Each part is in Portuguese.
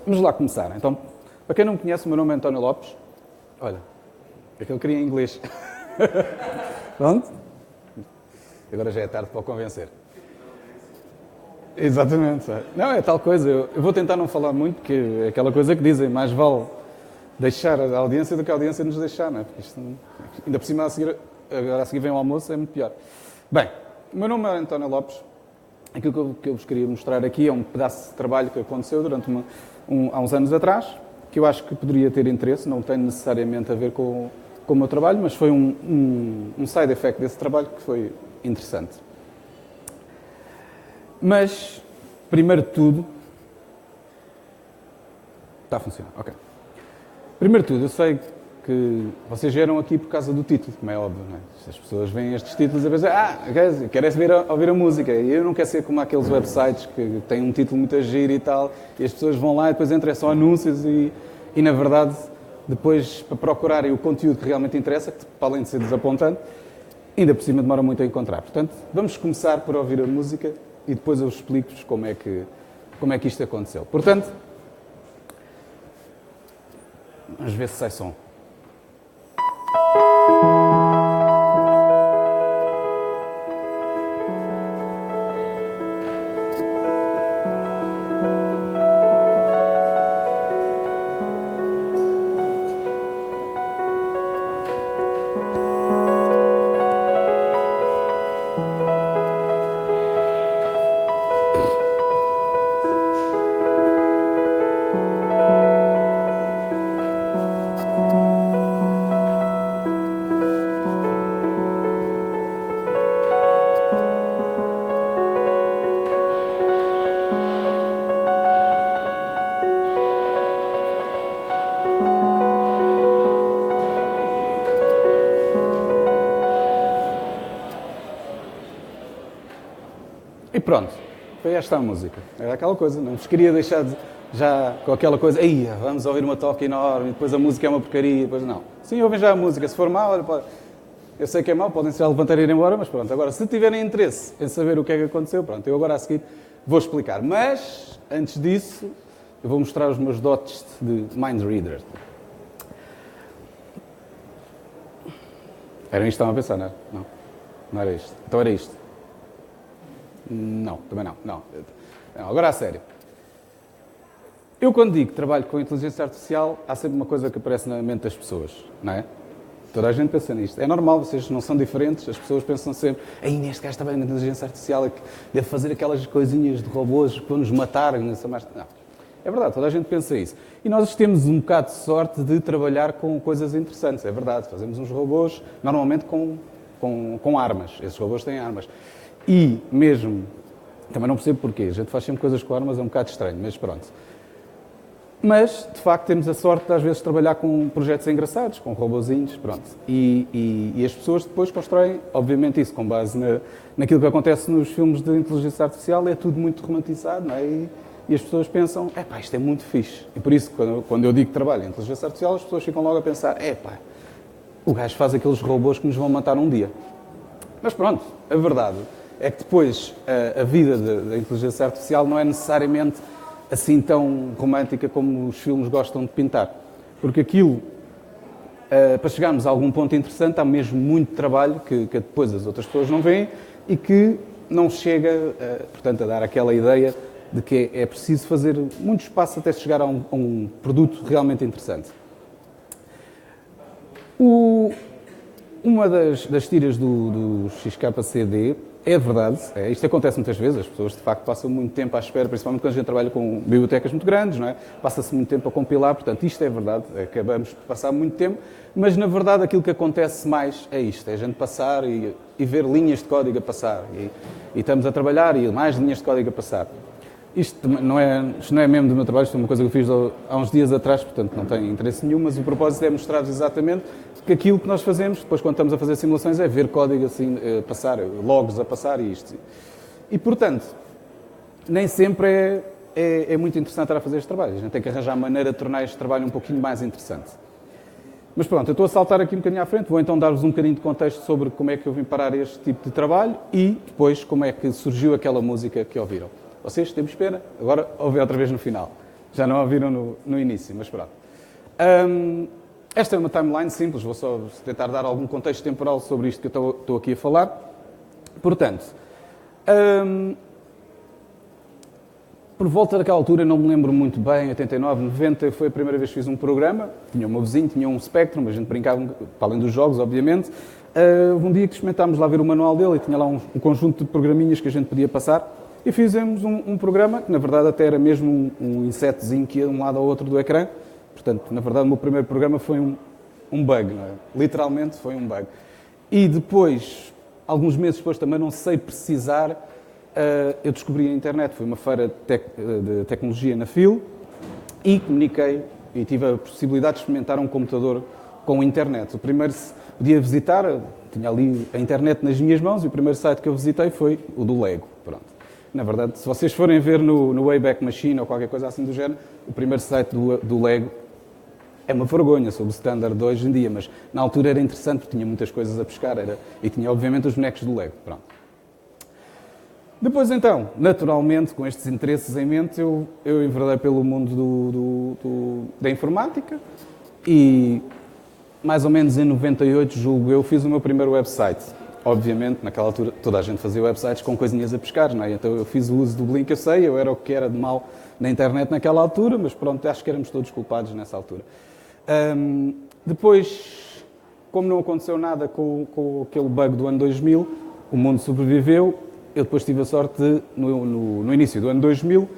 Vamos lá começar. Então, para quem não me conhece, o meu nome é António Lopes. Olha, é que eu queria em inglês. Pronto. Agora já é tarde para o convencer. Exatamente. Não, é tal coisa. Eu vou tentar não falar muito, porque é aquela coisa que dizem, mais vale deixar a audiência do que a audiência nos deixar, não é? Porque isto, ainda por cima, agora a seguir vem o almoço, é muito pior. Bem, o meu nome é António Lopes. Aquilo que eu vos queria mostrar aqui é um pedaço de trabalho que aconteceu durante há uns anos atrás, que eu acho que poderia ter interesse, não tem necessariamente a ver com o meu trabalho, mas foi um side effect desse trabalho que foi interessante. Mas, primeiro de tudo... Está a funcionar, ok. Primeiro de tudo, eu sei que vocês vieram aqui por causa do título, como é óbvio, não é? As pessoas veem estes títulos e pensam, quero ouvir a música. E eu não quero ser como aqueles websites que têm um título muito giro e tal, e as pessoas vão lá e depois entram só anúncios e na verdade, depois, para procurarem o conteúdo que realmente interessa, que para além de ser desapontante, ainda por cima demora muito a encontrar. Portanto, vamos começar por ouvir a música e depois eu explico-vos como é que isto aconteceu. Portanto, vamos ver se sai som. E pronto, foi esta a música. Era aquela coisa, não vos queria deixar já com aquela coisa, vamos ouvir uma toca enorme, depois a música é uma porcaria, depois não. Sim, ouvem já a música, se for mal, eu sei que é mau, podem se já levantar e ir embora, mas pronto. Agora, se tiverem interesse em saber o que é que aconteceu, pronto, eu agora a seguir vou explicar. Mas, antes disso, eu vou mostrar os meus dotes de mind reader. Era isto que estavam a pensar, não era? Não era isto. Então era isto. Não, também não. Agora a sério. Eu quando digo que trabalho com inteligência artificial, há sempre uma coisa que aparece na mente das pessoas, não é? Toda a gente pensa nisto. É normal, vocês não são diferentes, as pessoas pensam sempre, neste gajo trabalha na inteligência artificial, é que deve fazer aquelas coisinhas de robôs para nos matar, não sei mais. Não. É verdade, toda a gente pensa isso. E nós temos um bocado de sorte de trabalhar com coisas interessantes, é verdade. Fazemos uns robôs, normalmente com armas. Esses robôs têm armas. E mesmo, também não percebo porquê, a gente faz sempre coisas com armas, é um bocado estranho, mas pronto. Mas, de facto, temos a sorte de às vezes trabalhar com projetos engraçados, com robozinhos, pronto. E as pessoas depois constroem, obviamente isso, com base naquilo que acontece nos filmes de inteligência artificial, é tudo muito romantizado, não é? E as pessoas pensam, isto é muito fixe. E por isso, quando eu digo que trabalho em inteligência artificial, as pessoas ficam logo a pensar, o gajo faz aqueles robôs que nos vão matar um dia. Mas pronto, a verdade é que depois a vida da inteligência artificial não é necessariamente assim tão romântica como os filmes gostam de pintar. Porque aquilo, para chegarmos a algum ponto interessante, há mesmo muito trabalho que depois as outras pessoas não veem e que não chega, portanto, a dar aquela ideia de que é preciso fazer muito espaço até chegar a um produto realmente interessante. Uma das tiras do XKCD é verdade, isto acontece muitas vezes, as pessoas de facto passam muito tempo à espera, principalmente quando a gente trabalha com bibliotecas muito grandes, não é? Passa-se muito tempo a compilar, portanto isto é verdade, acabamos por passar muito tempo, mas na verdade aquilo que acontece mais é isto, é a gente passar e ver linhas de código a passar, e estamos a trabalhar e mais linhas de código a passar. Isto não é mesmo do meu trabalho, isto é uma coisa que eu fiz há uns dias atrás, portanto não tem interesse nenhum, mas o propósito é mostrar-vos exatamente que aquilo que nós fazemos, depois quando estamos a fazer simulações, é ver código assim, passar, logs a passar e isto. E, portanto, nem sempre é muito interessante estar a fazer este trabalho. A gente tem que arranjar maneira de tornar este trabalho um pouquinho mais interessante. Mas pronto, eu estou a saltar aqui um bocadinho à frente, vou então dar-vos um bocadinho de contexto sobre como é que eu vim parar este tipo de trabalho e depois como é que surgiu aquela música que ouviram. Vocês, temos pena? Agora ouvem outra vez no final. Já não a viram no início, mas pronto. Esta é uma timeline simples, vou só tentar dar algum contexto temporal sobre isto que eu estou aqui a falar. Portanto, por volta daquela altura, não me lembro muito bem, 89, 90, foi a primeira vez que fiz um programa. Tinha o meu vizinho, tinha um Spectrum, a gente brincava, para além dos jogos, obviamente. Um dia que experimentámos lá ver o manual dele e tinha lá um conjunto de programinhas que a gente podia passar. E fizemos um programa, que na verdade até era mesmo um insetozinho que ia de um lado ao outro do ecrã. Portanto, na verdade, o meu primeiro programa foi um bug, não é? Literalmente foi um bug. E depois, alguns meses depois, também não sei precisar, eu descobri a internet. Foi uma feira de tecnologia na FIL e comuniquei e tive a possibilidade de experimentar um computador com internet. O primeiro podia visitar, tinha ali a internet nas minhas mãos e o primeiro site que eu visitei foi o do Lego. Pronto. Na verdade, se vocês forem ver no Wayback Machine ou qualquer coisa assim do género, o primeiro site do Lego é uma vergonha sobre o standard de hoje em dia, mas na altura era interessante porque tinha muitas coisas a pescar e tinha obviamente os bonecos do Lego. Pronto. Depois então, naturalmente, com estes interesses em mente, eu enverdei pelo mundo da informática e mais ou menos em 98, julgo eu, fiz o meu primeiro website. Obviamente, naquela altura, toda a gente fazia websites com coisinhas a pescar, não é? Então eu fiz o uso do Blink, eu sei, eu era o que era de mal na internet naquela altura, mas pronto, acho que éramos todos culpados nessa altura. Depois, como não aconteceu nada com aquele bug do ano 2000, o mundo sobreviveu. Eu depois tive a sorte de, no início do ano 2000,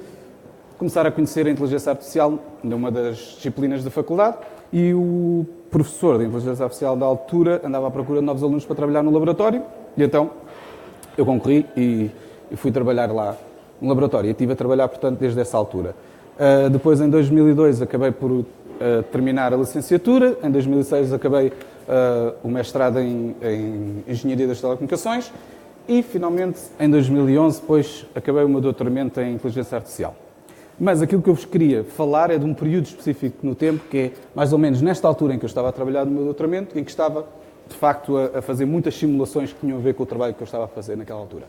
começar a conhecer a inteligência artificial numa das disciplinas da faculdade e o professor de inteligência artificial da altura andava à procura de novos alunos para trabalhar no laboratório e então eu concorri e fui trabalhar lá no laboratório. E estive a trabalhar, portanto, desde essa altura. Depois, em 2002, acabei por terminar a licenciatura. Em 2006, acabei o mestrado em Engenharia das Telecomunicações. E, finalmente, em 2011, depois, acabei o meu doutoramento em Inteligência Artificial. Mas aquilo que eu vos queria falar é de um período específico no tempo, que é mais ou menos nesta altura em que eu estava a trabalhar no meu doutoramento, em que estava, de facto, a fazer muitas simulações que tinham a ver com o trabalho que eu estava a fazer naquela altura.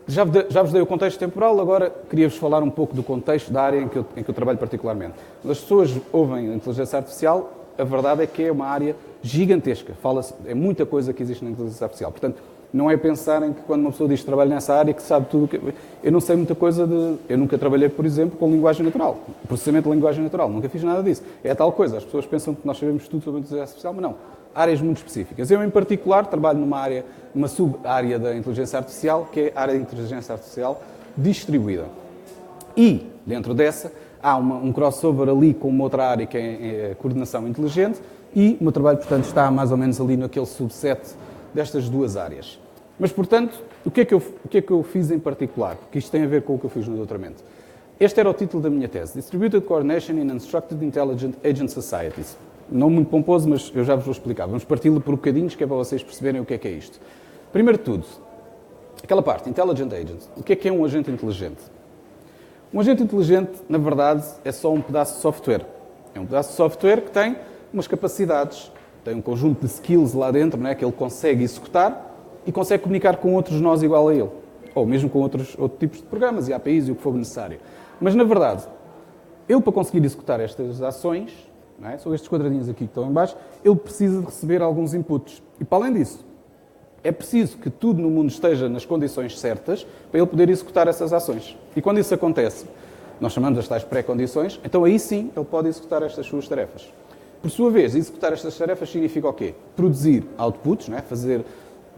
Já vos dei o contexto temporal, agora queria-vos falar um pouco do contexto da área em que eu trabalho particularmente. Quando as pessoas ouvem a inteligência artificial, a verdade é que é uma área gigantesca. É muita coisa que existe na inteligência artificial. Portanto, não é pensarem que quando uma pessoa diz que trabalha nessa área que sabe tudo. Eu não sei muita coisa Eu nunca trabalhei, por exemplo, com linguagem natural. Processamento de linguagem natural. Nunca fiz nada disso. É tal coisa. As pessoas pensam que nós sabemos tudo sobre a inteligência artificial, mas não. Áreas muito específicas. Eu, em particular, trabalho numa sub-área da inteligência artificial, que é a área de inteligência artificial distribuída. E, dentro dessa, há um crossover ali com uma outra área que é a coordenação inteligente e o meu trabalho, portanto, está mais ou menos ali naquele subset destas duas áreas. Mas, portanto, o que é que eu fiz em particular? Porque isto tem a ver com o que eu fiz no doutoramento. Este era o título da minha tese. Distributed Coordination in Unstructured Intelligent Agent Societies. Não muito pomposo, mas eu já vos vou explicar. Vamos parti-lo por bocadinhos, que é para vocês perceberem o que é isto. Primeiro de tudo, aquela parte, Intelligent Agent. O que é um agente inteligente? Um agente inteligente, na verdade, é só um pedaço de software. É um pedaço de software que tem umas capacidades, tem um conjunto de skills lá dentro, não é? Que ele consegue executar e consegue comunicar com outros nós igual a ele. Ou mesmo com outros tipos de programas e APIs e o que for necessário. Mas, na verdade, ele, para conseguir executar estas ações, não é? São estes quadradinhos aqui que estão em baixo, ele precisa de receber alguns inputs. E, para além disso, é preciso que tudo no mundo esteja nas condições certas para ele poder executar essas ações. E quando isso acontece, nós chamamos as tais pré-condições, então aí sim ele pode executar estas suas tarefas. Por sua vez, executar estas tarefas significa o quê? Produzir outputs, não é?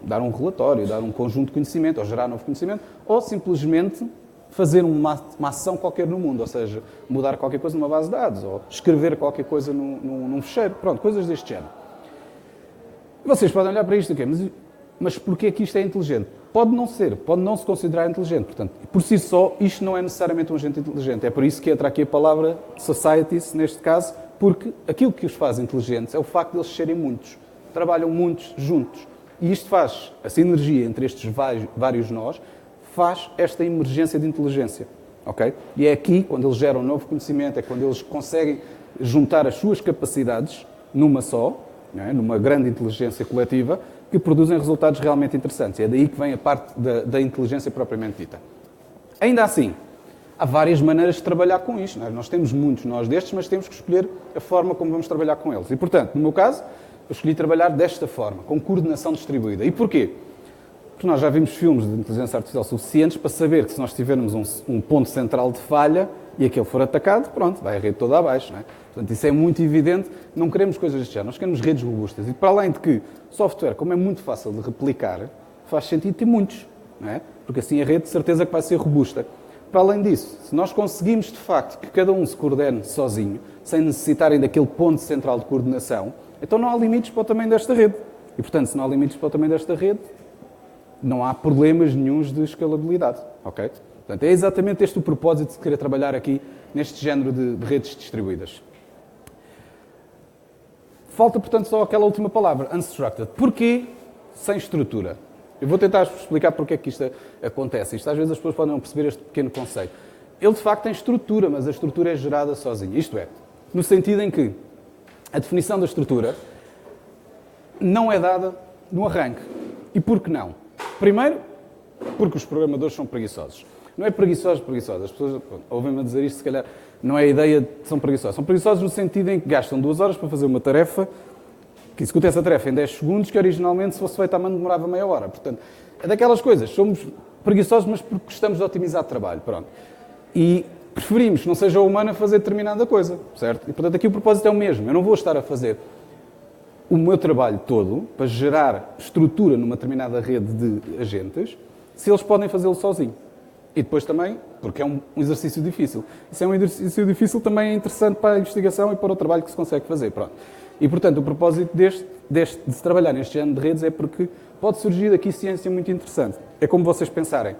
Dar um relatório, dar um conjunto de conhecimento, ou gerar novo conhecimento, ou simplesmente fazer uma ação qualquer no mundo, ou seja, mudar qualquer coisa numa base de dados, ou escrever qualquer coisa num fecheiro, pronto, coisas deste género. E vocês podem olhar para isto e dizer, mas porquê que isto é inteligente? Pode não ser, pode não se considerar inteligente. Portanto, por si só, isto não é necessariamente um agente inteligente. É por isso que entra aqui a palavra societies, neste caso, porque aquilo que os faz inteligentes é o facto de eles serem muitos. Trabalham muitos juntos. E isto faz, essa energia entre estes vários nós, faz esta emergência de inteligência. Okay? E é aqui, quando eles geram novo conhecimento, é quando eles conseguem juntar as suas capacidades numa só, não é? Numa grande inteligência coletiva, que produzem resultados realmente interessantes. É daí que vem a parte da inteligência propriamente dita. Ainda assim, há várias maneiras de trabalhar com isto. Não é? Nós temos muitos nós destes, mas temos que escolher a forma como vamos trabalhar com eles. E, portanto, no meu caso, eu escolhi trabalhar desta forma, com coordenação distribuída. E porquê? Porque nós já vimos filmes de inteligência artificial suficientes para saber que se nós tivermos um ponto central de falha e aquele for atacado, pronto, vai a rede toda abaixo. Não é? Portanto, isso é muito evidente. Não queremos coisas deste género, nós queremos redes robustas. E para além de que software, como é muito fácil de replicar, faz sentido ter muitos. Não é? Porque assim a rede de certeza que vai ser robusta. Para além disso, se nós conseguimos de facto que cada um se coordene sozinho, sem necessitarem daquele ponto central de coordenação, então não há limites para o tamanho desta rede. E portanto, se não há limites para o tamanho desta rede, não há problemas nenhuns de escalabilidade. Okay? Portanto, é exatamente este o propósito de querer trabalhar aqui neste género de redes distribuídas. Falta, portanto, só aquela última palavra, unstructured. Porquê sem estrutura? Eu vou tentar explicar porque é que isto acontece. Isto, às vezes as pessoas podem não perceber este pequeno conceito. Ele, de facto, tem estrutura, mas a estrutura é gerada sozinha. Isto é, no sentido em que a definição da estrutura não é dada no arranque. E por que não? Primeiro, porque os programadores são preguiçosos. Não é preguiçosos. As pessoas ouvem-me a dizer isto, se calhar não é a ideia de que são preguiçosos. São preguiçosos no sentido em que gastam 2 horas para fazer uma tarefa que executa essa tarefa em 10 segundos, que originalmente, se fosse feita à mão, demorava meia hora. Portanto, é daquelas coisas. Somos preguiçosos, mas porque gostamos de otimizar trabalho. Pronto. E preferimos que não seja o humano a fazer determinada coisa, certo? E, portanto, aqui o propósito é o mesmo. Eu não vou estar a fazer o meu trabalho todo para gerar estrutura numa determinada rede de agentes, se eles podem fazê-lo sozinho. E depois também, porque é um exercício difícil. Se é um exercício difícil, também é interessante para a investigação e para o trabalho que se consegue fazer. Pronto. E, portanto, o propósito de se trabalhar neste género de redes é porque pode surgir daqui ciência muito interessante. É como vocês pensarem.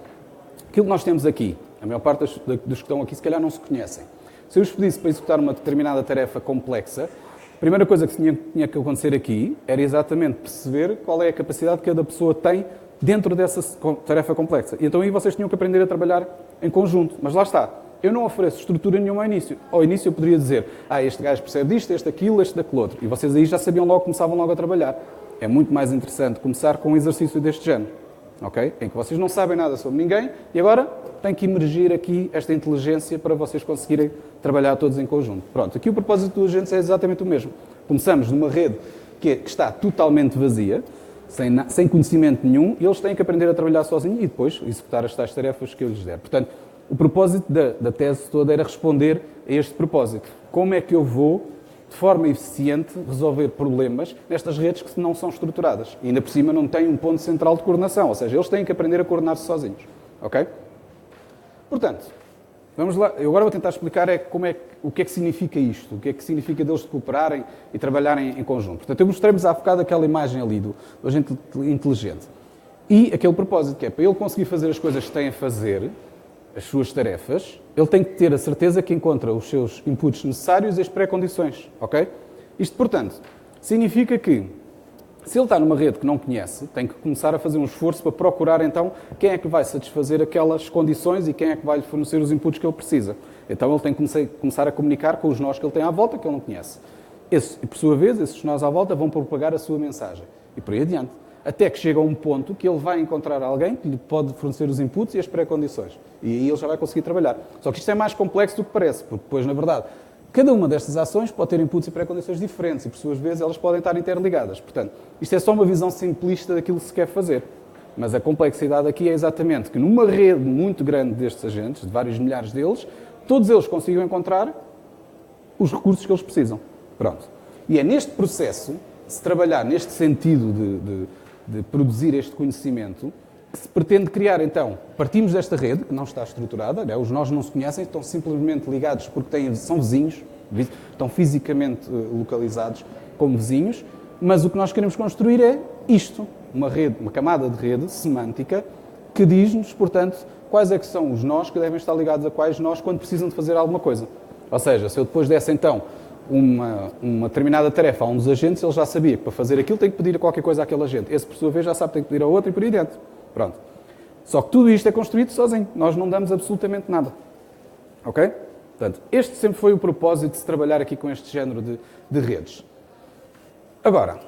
Aquilo que nós temos aqui, a maior parte dos que estão aqui, se calhar não se conhecem. Se eu vos pedisse para executar uma determinada tarefa complexa, a primeira coisa que tinha que acontecer aqui era exatamente perceber qual é a capacidade que cada pessoa tem dentro dessa tarefa complexa. E então aí vocês tinham que aprender a trabalhar em conjunto. Mas lá está. Eu não ofereço estrutura nenhuma ao início. Ao início eu poderia dizer, este gajo percebe disto, este aquilo, este daquele outro. E vocês aí já sabiam logo, começavam logo a trabalhar. É muito mais interessante começar com um exercício deste género. Okay? Em que vocês não sabem nada sobre ninguém e agora tem que emergir aqui esta inteligência para vocês conseguirem trabalhar todos em conjunto. Pronto, aqui o propósito do agente é exatamente o mesmo. Começamos numa rede que está totalmente vazia, sem conhecimento nenhum, e eles têm que aprender a trabalhar sozinhos e depois executar as tais tarefas que eu lhes der. Portanto, o propósito da tese toda era responder a este propósito. Como é que eu vou, de forma eficiente, resolver problemas nestas redes que não são estruturadas? E ainda por cima não têm um ponto central de coordenação, ou seja, eles têm que aprender a coordenar-se sozinhos. Ok? Portanto, vamos lá. Eu agora vou tentar explicar o que é que significa isto, o que é que significa deles cooperarem e trabalharem em conjunto. Portanto, eu mostrei-vos há bocado aquela imagem ali do agente inteligente. E aquele propósito, que é para ele conseguir fazer as coisas que tem a fazer, as suas tarefas, ele tem que ter a certeza que encontra os seus inputs necessários e as pré-condições. Ok? Isto, portanto, significa que, se ele está numa rede que não conhece, tem que começar a fazer um esforço para procurar, então, quem é que vai satisfazer aquelas condições e quem é que vai lhe fornecer os inputs que ele precisa. Então, ele tem que começar a comunicar com os nós que ele tem à volta, que ele não conhece. E, por sua vez, esses nós à volta vão propagar a sua mensagem. E por aí adiante. Até que chega a um ponto que ele vai encontrar alguém que lhe pode fornecer os inputs e as pré-condições. E aí ele já vai conseguir trabalhar. Só que isto é mais complexo do que parece, porque depois, na verdade, cada uma destas ações pode ter inputs e pré-condições diferentes e, por suas vezes, elas podem estar interligadas. Portanto, isto é só uma visão simplista daquilo que se quer fazer. Mas a complexidade aqui é exatamente que numa rede muito grande destes agentes, de vários milhares deles, todos eles consigam encontrar os recursos que eles precisam. Pronto. E é neste processo, se trabalhar neste sentido de produzir este conhecimento, que se pretende criar, então, partimos desta rede, que não está estruturada, né? Os nós não se conhecem, estão simplesmente ligados porque são vizinhos, estão fisicamente localizados como vizinhos, mas o que nós queremos construir é isto, uma rede, uma camada de rede semântica, que diz-nos, portanto, quais é que são os nós que devem estar ligados a quais nós quando precisam de fazer alguma coisa. Ou seja, se eu depois desse, então, uma determinada tarefa a um dos agentes, ele já sabia que para fazer aquilo tem que pedir qualquer coisa àquele agente. Esse, por sua vez, já sabe que tem que pedir a outro e por aí dentro. Pronto. Só que tudo isto é construído sozinho. Nós não damos absolutamente nada. Ok? Portanto, este sempre foi o propósito de se trabalhar aqui com este género de redes. Agora,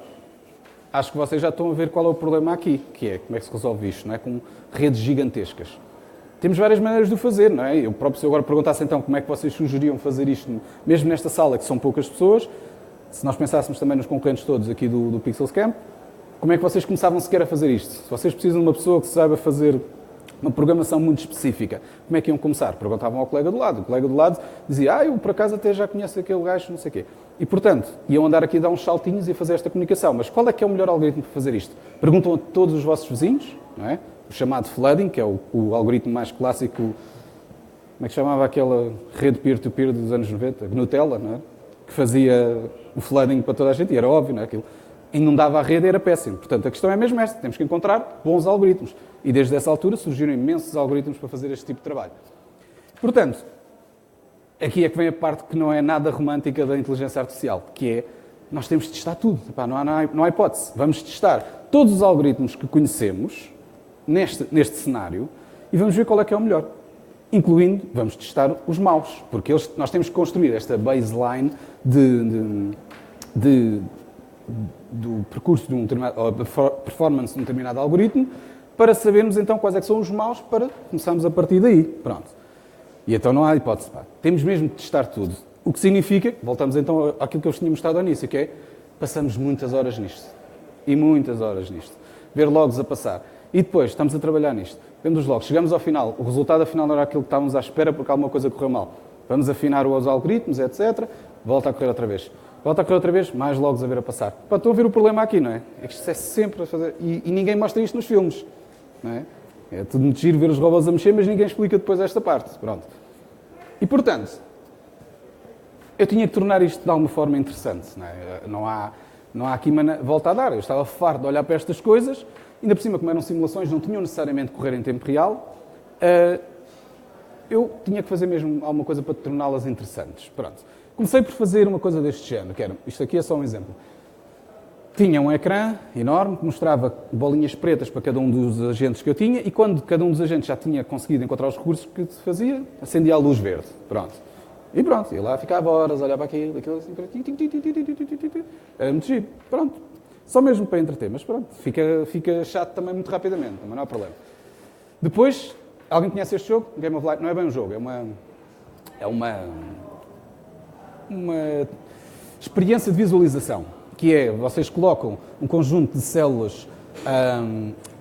acho que vocês já estão a ver qual é o problema aqui, que é como é que se resolve isto, não é? Com redes gigantescas. Temos várias maneiras de o fazer, não é? Eu próprio, se eu agora perguntasse então como é que vocês sugeriam fazer isto, mesmo nesta sala, que são poucas pessoas, se nós pensássemos também nos concorrentes todos aqui do Pixels Camp, como é que vocês começavam sequer a fazer isto? Se vocês precisam de uma pessoa que saiba fazer uma programação muito específica, como é que iam começar? Perguntavam ao colega do lado. O colega do lado dizia, eu por acaso até já conheço aquele gajo, não sei o quê. E, portanto, iam andar aqui a dar uns saltinhos e a fazer esta comunicação. Mas qual é que é o melhor algoritmo para fazer isto? Perguntam a todos os vossos vizinhos, não é? O chamado flooding, que é o algoritmo mais clássico, como é que chamava aquela rede peer-to-peer dos anos 90? Gnutella, não é? Que fazia o flooding para toda a gente, e era óbvio, não é? Aquilo inundava a rede e era péssimo. Portanto, a questão é mesmo esta, temos que encontrar bons algoritmos. E desde essa altura surgiram imensos algoritmos para fazer este tipo de trabalho. Portanto, aqui é que vem a parte que não é nada romântica da inteligência artificial, que é, nós temos de testar tudo. Epá, não há hipótese. Vamos testar todos os algoritmos que conhecemos neste cenário e vamos ver qual é que é o melhor. Incluindo, vamos testar os maus, porque nós temos que construir esta baseline do percurso de ou da performance de um determinado algoritmo para sabermos então quais é que são os maus para começarmos a partir daí. Pronto. E então não há hipótese. Temos mesmo de testar tudo. O que significa, voltamos então àquilo que eu vos tinha mostrado ao início, que é, passamos muitas horas nisto. E muitas horas nisto. Ver logs a passar. E depois, estamos a trabalhar nisto. Vemos os logs, chegamos ao final, o resultado afinal não era aquilo que estávamos à espera porque alguma coisa correu mal. Vamos afinar os algoritmos, etc. Volta a correr outra vez. Volta a correr outra vez, mais logs a ver a passar. Pá, estão a ver o problema aqui, não é? É que isto é sempre a fazer... E ninguém mostra isto nos filmes. Não é? É tudo muito giro ver os robôs a mexer, mas ninguém explica depois esta parte. Pronto. E, portanto, eu tinha que tornar isto de alguma forma interessante. Não há aqui volta a dar. Eu estava farto de olhar para estas coisas, ainda por cima, como eram simulações, não tinham necessariamente de correr em tempo real, eu tinha que fazer mesmo alguma coisa para torná-las interessantes. Pronto. Comecei por fazer uma coisa deste género, que era, isto aqui é só um exemplo. Tinha um ecrã enorme que mostrava bolinhas pretas para cada um dos agentes que eu tinha e quando cada um dos agentes já tinha conseguido encontrar os recursos que se fazia, acendia a luz verde. Pronto. E pronto, ia lá, ficava horas, olhava para aquilo assim, era muito giro. Pronto. Só mesmo para entreter, mas pronto, fica chato também muito rapidamente, mas não há problema. Depois, alguém conhece este jogo? Game of Life? Não é bem um jogo, é uma experiência de visualização, que é, vocês colocam um conjunto de células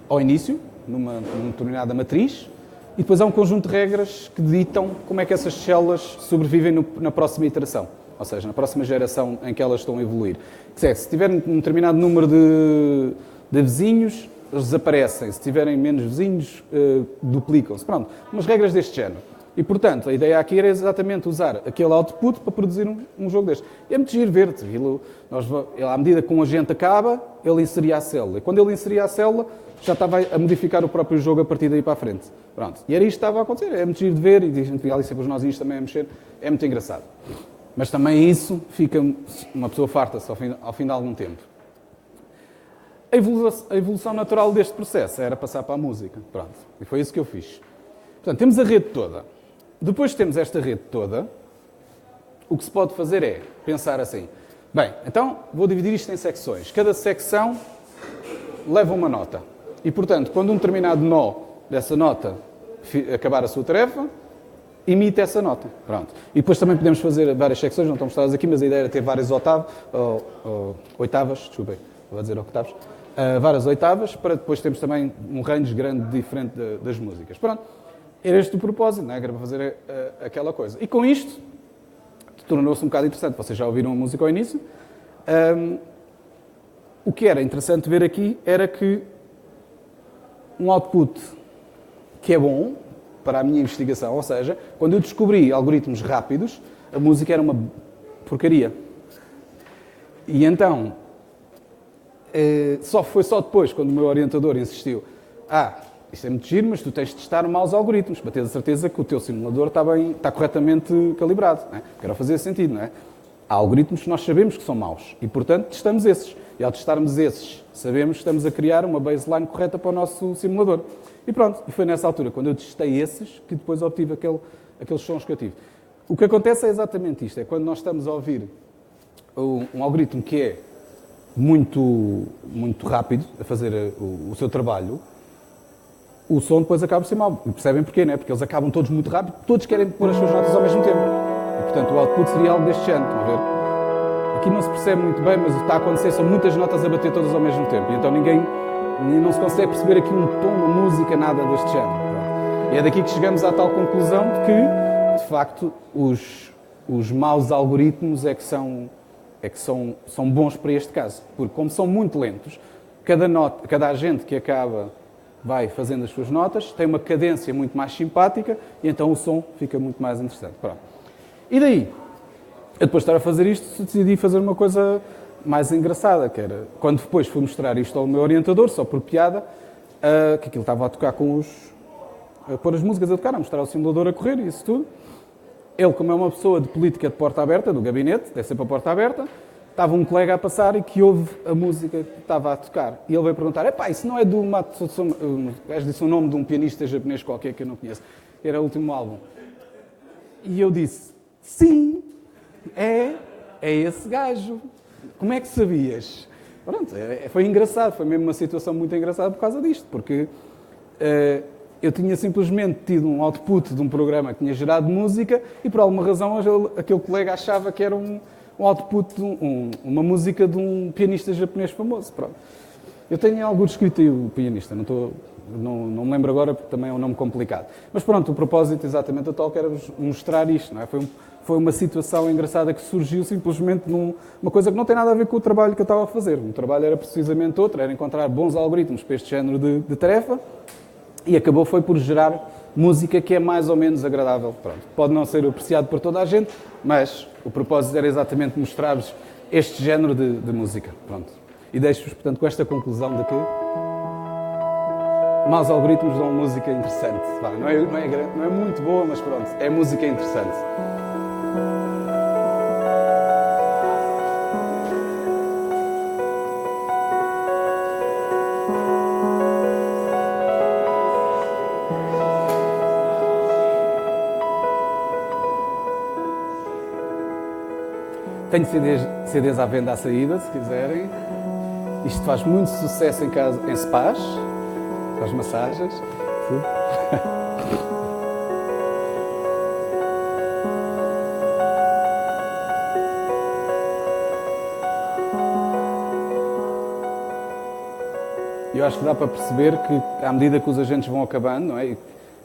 ao início, numa determinada matriz, e depois há um conjunto de regras que ditam como é que essas células sobrevivem na próxima iteração, ou seja, na próxima geração em que elas estão a evoluir. Se tiverem um determinado número de vizinhos, eles desaparecem. Se tiverem menos vizinhos, duplicam-se. Pronto, umas regras deste género. E, portanto, a ideia aqui era exatamente usar aquele output para produzir um jogo deste. E é muito giro ver, à medida que um agente acaba, ele inseria a célula. E quando ele inseria a célula, já estava a modificar o próprio jogo a partir daí para a frente. Pronto. E era isto que estava a acontecer. É muito giro de ver, e a gente fica ali sempre os nozinhos também a mexer. É muito engraçado. Mas também isso fica uma pessoa farta-se ao fim de algum tempo. A evolução natural deste processo era passar para a música. Pronto. E foi isso que eu fiz. Portanto, temos a rede toda. Depois que temos esta rede toda, o que se pode fazer é pensar assim, bem, então vou dividir isto em secções. Cada secção leva uma nota. E, portanto, quando um determinado nó dessa nota acabar a sua tarefa, imite essa nota. Pronto. E depois também podemos fazer várias secções, não estão mostradas aqui, mas a ideia era ter várias oitavas, desculpem, vou dizer octavos, várias oitavas, para depois termos também um range grande diferente das músicas. Pronto. Era este o propósito, não é? Era para fazer aquela coisa. E com isto, tornou-se um bocado interessante. Vocês já ouviram a música ao início. O que era interessante ver aqui era que um output que é bom para a minha investigação, ou seja, quando eu descobri algoritmos rápidos, a música era uma porcaria. E então, foi só depois, quando o meu orientador insistiu, isto é muito giro, mas tu tens de testar maus algoritmos para teres a certeza que o teu simulador está corretamente calibrado. Não é? Porque era fazer sentido, não é? Há algoritmos que nós sabemos que são maus e, portanto, testamos esses. E ao testarmos esses, sabemos que estamos a criar uma baseline correta para o nosso simulador. E pronto, e foi nessa altura, quando eu testei esses, que depois obtive aqueles sons que eu tive. O que acontece é exatamente isto, é quando nós estamos a ouvir um algoritmo que é muito, muito rápido a fazer o seu trabalho, o som depois acaba por ser mau. E percebem porquê, não é? Porque eles acabam todos muito rápido, todos querem pôr as suas notas ao mesmo tempo. E, portanto, o output seria algo deste género, estão a ver? Aqui não se percebe muito bem, mas o que está a acontecer são muitas notas a bater todas ao mesmo tempo. E então não se consegue perceber aqui um tom, uma música, nada deste género. E é daqui que chegamos à tal conclusão de que, de facto, os maus algoritmos é que são bons para este caso. Porque, como são muito lentos, cada agente que acaba vai fazendo as suas notas, tem uma cadência muito mais simpática e então o som fica muito mais interessante. Pronto. E daí, eu depois de estar a fazer isto, decidi fazer uma coisa mais engraçada, que era, quando depois fui mostrar isto ao meu orientador, só por piada, que aquilo estava a tocar a pôr as músicas a tocar, a mostrar o simulador a correr e isso tudo. Ele, como é uma pessoa de política de porta aberta, do gabinete, deve sempre a porta aberta, estava um colega a passar e que ouve a música que estava a tocar. E ele veio perguntar, isso não é do Matsumoto... O gajo disse o nome de um pianista japonês qualquer que eu não conheço. Era o último álbum. E eu disse, sim, é esse gajo. Como é que sabias? Pronto, foi engraçado, foi mesmo uma situação muito engraçada por causa disto, porque eu tinha simplesmente tido um output de um programa que tinha gerado música e por alguma razão aquele colega achava que era um output de uma música de um pianista japonês famoso. Pronto. Eu tenho algo escrito aí, o pianista, não me lembro agora porque também é um nome complicado. Mas pronto, o propósito exatamente atual que era mostrar isto, não é? Foi uma situação engraçada que surgiu simplesmente numa coisa que não tem nada a ver com o trabalho que eu estava a fazer. O trabalho era precisamente outro, era encontrar bons algoritmos para este género de tarefa e acabou foi por gerar música que é mais ou menos agradável. Pronto. Pode não ser apreciado por toda a gente, mas o propósito era exatamente mostrar-vos este género de música. Pronto. E deixo-vos, portanto, com esta conclusão de que maus algoritmos dão música interessante. Não é muito boa, mas pronto, é música interessante. Tenho CDs à venda à saída, se quiserem. Isto faz muito sucesso em casa, em spas, faz massagens, tudo. Eu acho que dá para perceber que, à medida que os agentes vão acabando, não é?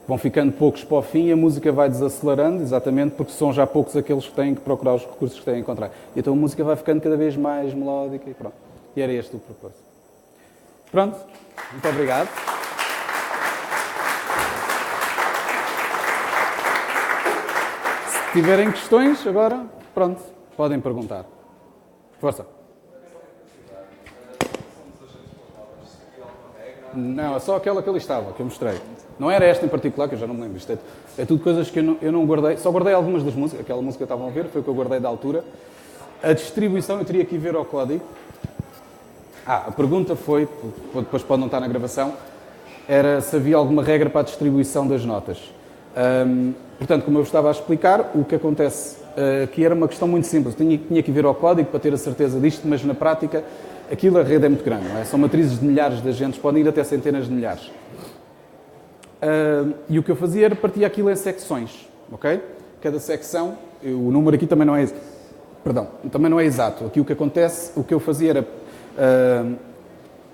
Vão ficando poucos para o fim e a música vai desacelerando, exatamente porque são já poucos aqueles que têm que procurar os recursos que têm a encontrar. E então a música vai ficando cada vez mais melódica e pronto. E era este o propósito. Pronto, muito obrigado. Se tiverem questões agora, pronto, podem perguntar. Força. Não, é só aquela que ali estava, que eu mostrei. Não era esta em particular, que eu já não me lembro. Isto é tudo coisas que eu não guardei. Só guardei algumas das músicas. Aquela música que estavam a ver foi o que eu guardei da altura. A distribuição eu teria que ir ver ao código. A pergunta foi, depois pode não estar na gravação, era se havia alguma regra para a distribuição das notas. Portanto, como eu estava a explicar, o que acontece aqui era uma questão muito simples. Tinha que ir ver ao código para ter a certeza disto, mas na prática aquilo, a rede é muito grande, não é? São matrizes de milhares de agentes, podem ir até centenas de milhares. E o que eu fazia era partir aquilo em secções, ok? Cada secção, o número aqui também não é, também não é exato. Aqui o que acontece, o que eu fazia era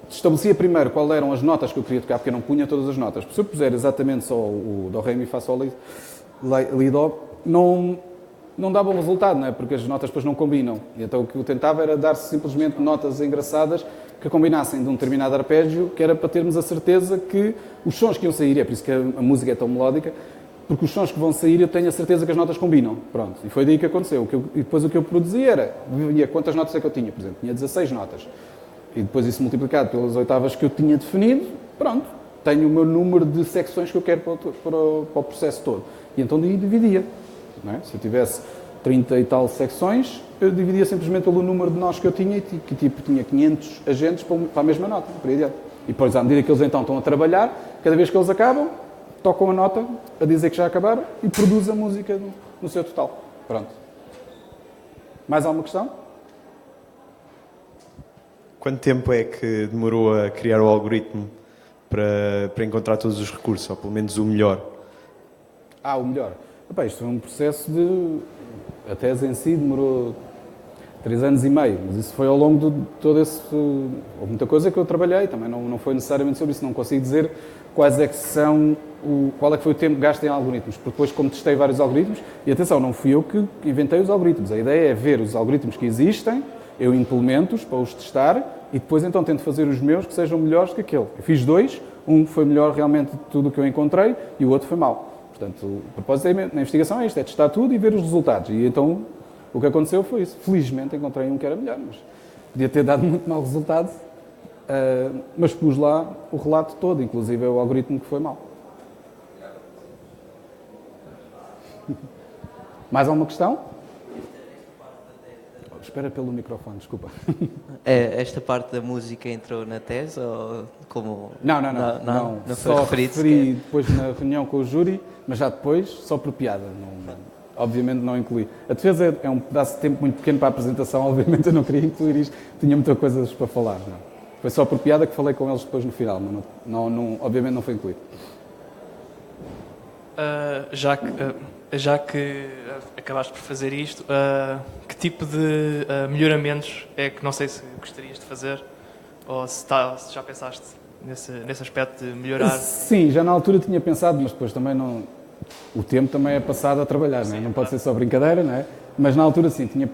estabelecia primeiro quais eram as notas que eu queria tocar, porque eu não punha todas as notas. Se eu puser exatamente só o do, ré, mi, fá, sol, li, dó, não dava um resultado, não é? Porque as notas depois não combinam. E então o que eu tentava era dar simplesmente notas engraçadas que combinassem de um determinado arpégio, que era para termos a certeza que os sons que iam sair, é por isso que a música é tão melódica, porque os sons que vão sair eu tenho a certeza que as notas combinam. Pronto. E foi daí que aconteceu. E depois o que eu produzia era, via quantas notas é que eu tinha, por exemplo, tinha 16 notas. E depois isso multiplicado pelas oitavas que eu tinha definido, pronto, tenho o meu número de secções que eu quero para o processo todo. E então dividia. Não é? Se eu tivesse 30 e tal secções, eu dividia simplesmente pelo número de nós que eu tinha, e que tipo tinha 500 agentes para a mesma nota, por aí adiante. E depois, à medida que eles então estão a trabalhar, cada vez que eles acabam, tocam a nota a dizer que já acabaram e produz a música no seu total. Pronto. Mais alguma questão? Quanto tempo é que demorou a criar o algoritmo para encontrar todos os recursos, ou pelo menos o melhor? O melhor. Epá, isto foi um processo de... A tese em si demorou 3 anos e meio, mas isso foi ao longo de todo esse... Houve muita coisa que eu trabalhei, também não foi necessariamente sobre isso, não consigo dizer quais é que são... Qual é que foi o tempo que gasto em algoritmos, porque depois como testei vários algoritmos, e atenção, não fui eu que inventei os algoritmos, a ideia é ver os algoritmos que existem, eu implemento-os para os testar, e depois então tento fazer os meus que sejam melhores que aquele. Eu fiz 2, um foi melhor realmente de tudo o que eu encontrei, e o outro foi mau. Portanto, o propósito na investigação é isto, é testar tudo e ver os resultados. E então, o que aconteceu foi isso. Felizmente encontrei um que era melhor, mas podia ter dado muito mau resultado. Mas pus lá o relato todo, inclusive o algoritmo que foi mau. Mais alguma questão? Espera pelo microfone, desculpa. Esta parte da música entrou na tese ou como... Não foi só referido referi depois na reunião com o júri, mas já depois, só por piada. Obviamente não incluí. A defesa é um pedaço de tempo muito pequeno para a apresentação, obviamente eu não queria incluir isto, tinha muitas coisas para falar. Não. Foi só por piada que falei com eles depois no final, mas obviamente não foi incluído. Já que acabaste por fazer isto, que tipo de melhoramentos é que não sei se gostarias de fazer ou se já pensaste nesse aspecto de melhorar? Sim, já na altura tinha pensado, mas depois também não... O tempo também é passado a trabalhar, não é? Não pode ser só brincadeira, não é? Mas na altura sim, tinha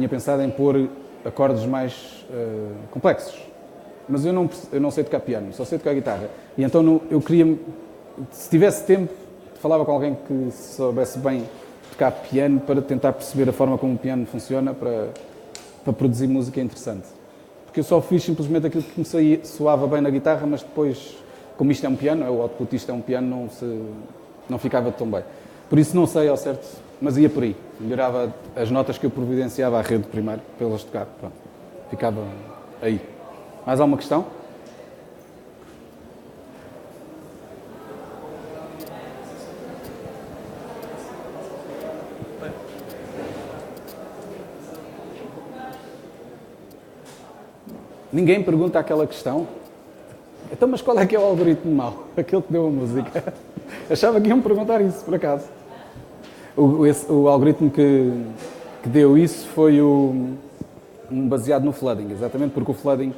pensado em pôr acordes mais complexos. Mas eu não sei tocar piano, só sei tocar guitarra. E então eu queria, se tivesse tempo, falava com alguém que soubesse bem tocar piano para tentar perceber a forma como o piano funciona para produzir música interessante. Porque eu só fiz simplesmente aquilo que me soava bem na guitarra, mas depois, como isto é um piano, o output isto é um piano, não ficava tão bem. Por isso não sei ao certo, mas ia por aí. Melhorava as notas que eu providenciava à rede primeiro, para elas tocar. Pronto. Ficava aí. Mais alguma questão? Ninguém pergunta aquela questão. Então, mas qual é que é o algoritmo mau? Aquele que deu a música. Achava que iam perguntar isso, por acaso. O algoritmo que deu isso foi um baseado no flooding, exatamente porque o flooding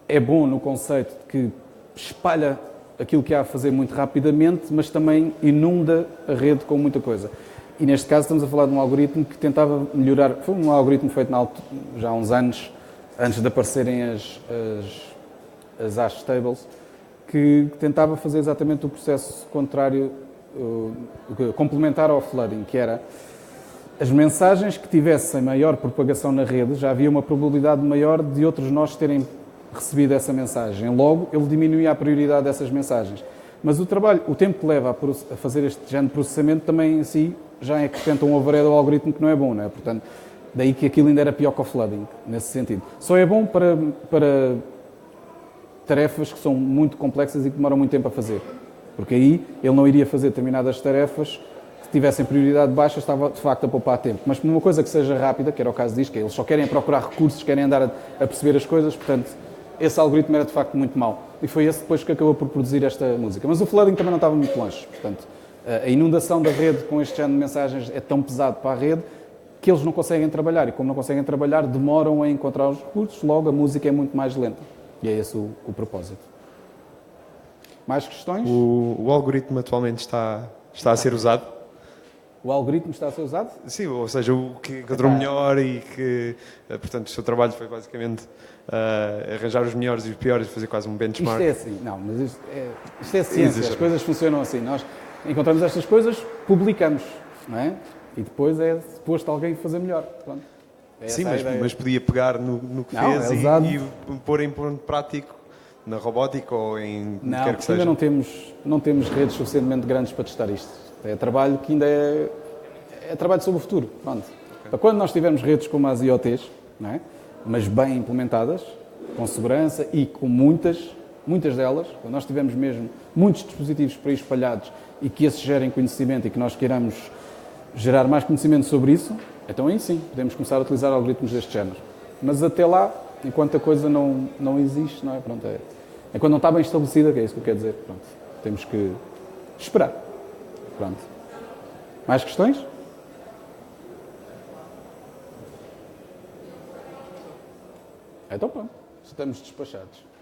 é bom no conceito de que espalha aquilo que há a fazer muito rapidamente, mas também inunda a rede com muita coisa. E neste caso estamos a falar de um algoritmo que tentava melhorar, foi um algoritmo feito já há uns anos, antes de aparecerem as hash tables, que tentava fazer exatamente o processo contrário, complementar ao flooding, que era as mensagens que tivessem maior propagação na rede, já havia uma probabilidade maior de outros nós terem recebido essa mensagem. Logo, ele diminuía a prioridade dessas mensagens. Mas o tempo que leva a fazer este género de processamento também em si já acrescenta um overhead ao algoritmo que não é bom, não é? Portanto, daí que aquilo ainda era pior que o flooding, nesse sentido. Só é bom para tarefas que são muito complexas e que demoram muito tempo a fazer. Porque aí ele não iria fazer determinadas tarefas que tivessem prioridade baixa, estava de facto a poupar tempo. Mas por uma coisa que seja rápida, que era o caso disto, que eles só querem procurar recursos, querem andar a perceber as coisas, portanto, esse algoritmo era de facto muito mau. E foi esse depois que acabou por produzir esta música. Mas o flooding também não estava muito longe. Portanto, a inundação da rede com este género de mensagens é tão pesado para a rede que eles não conseguem trabalhar. E como não conseguem trabalhar, demoram a encontrar os recursos, logo a música é muito mais lenta. E é esse o propósito. Mais questões? O algoritmo atualmente está a ser usado? O algoritmo está a ser usado? Sim, ou seja, o que encontrou melhor e que, portanto, o seu trabalho foi basicamente arranjar os melhores e os piores e fazer quase um benchmark. Isto é assim, não, mas isto é ciência, as coisas funcionam assim. Nós encontramos estas coisas, publicamos, não é? E depois é suposto alguém fazer melhor. Pronto. Sim, mas podia pegar no que fez e pôr em ponto prático na robótica ou em quer que seja. Ainda não temos redes suficientemente grandes para testar isto. É trabalho que ainda é trabalho sobre o futuro. Pronto. Okay. Para quando nós tivermos redes como as IoTs, não é? Mas bem implementadas, com segurança e com muitas delas, quando nós tivermos mesmo muitos dispositivos por aí espalhados e que esses gerem conhecimento e que nós queiramos gerar mais conhecimento sobre isso, então aí sim, podemos começar a utilizar algoritmos deste género. Mas até lá, enquanto a coisa não existe, não é? Pronto, É quando não está bem estabelecida, que é isso que eu quero dizer. Pronto. Temos que esperar. Pronto. Mais questões? Então pronto. Estamos despachados.